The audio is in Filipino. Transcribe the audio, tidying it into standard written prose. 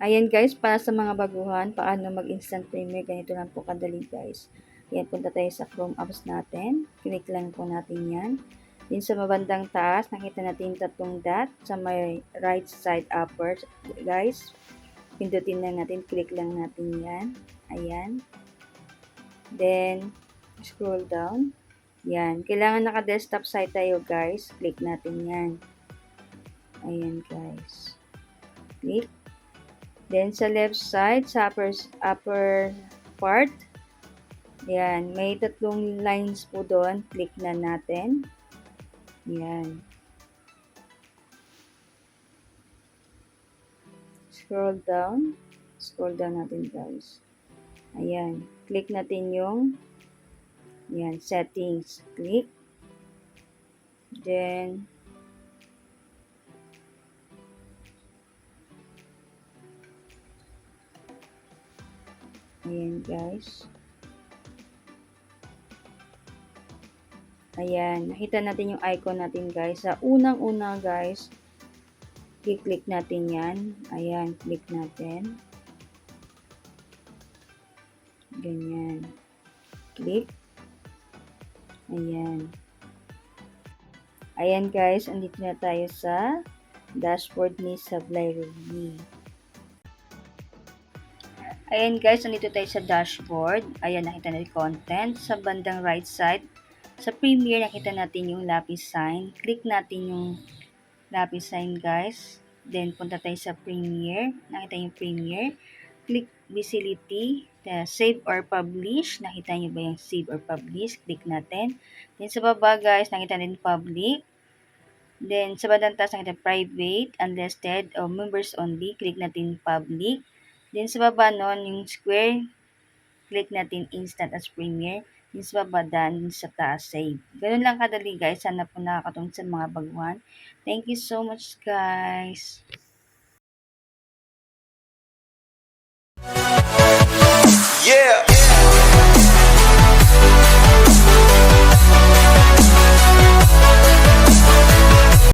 Ayan guys, para sa mga baguhan, paano mag-instant premiere, ganito lang po kadali guys. Ayan, punta tayo sa Chrome apps natin. Click lang po natin yan. Din sa mabandang taas, nakita natin tatlong dot sa may right side upper. Guys, pindutin lang natin, click lang natin yan. Ayan. Then, scroll down. Yan. Kailangan naka-desktop site tayo guys. Click natin yan. Ayan guys. Click. Then, sa left side, sa upper part, yan, may tatlong lines po doon. Click na natin. Yan. Scroll down. Scroll down natin, guys. Ayan. Click natin yung, yan, settings. Click. Then, ayan, guys. Ayan, nakita natin yung icon natin guys. Sa unang-una guys, i-click natin yan. Ayan, click natin. Ganyan. Click. Ayan. Ayan guys, andito na tayo sa dashboard ni Sablay Review. Ayan guys, andito tayo sa dashboard. Ayan, nakita natin content. Sa bandang right side, sa Premiere, nakita natin yung lapis sign. Click natin yung lapis sign guys. Then, punta tayo sa Premiere. Nakita yung Premiere. Click Visibility. Save or Publish. Nakita nyo ba yung Save or Publish? Click natin. Then, sa baba guys, nakita natin Public. Then, sa bandang taas, nakita Private, Unlisted, o Members Only. Click natin Public. Then, sa baba nun, yung square, click natin Instant as Premiere. Yung sa baba, done sa taas, save. Ganun lang kadali guys. Sana po nakakatulong sa mga baguhan. Thank you so much guys. Yeah.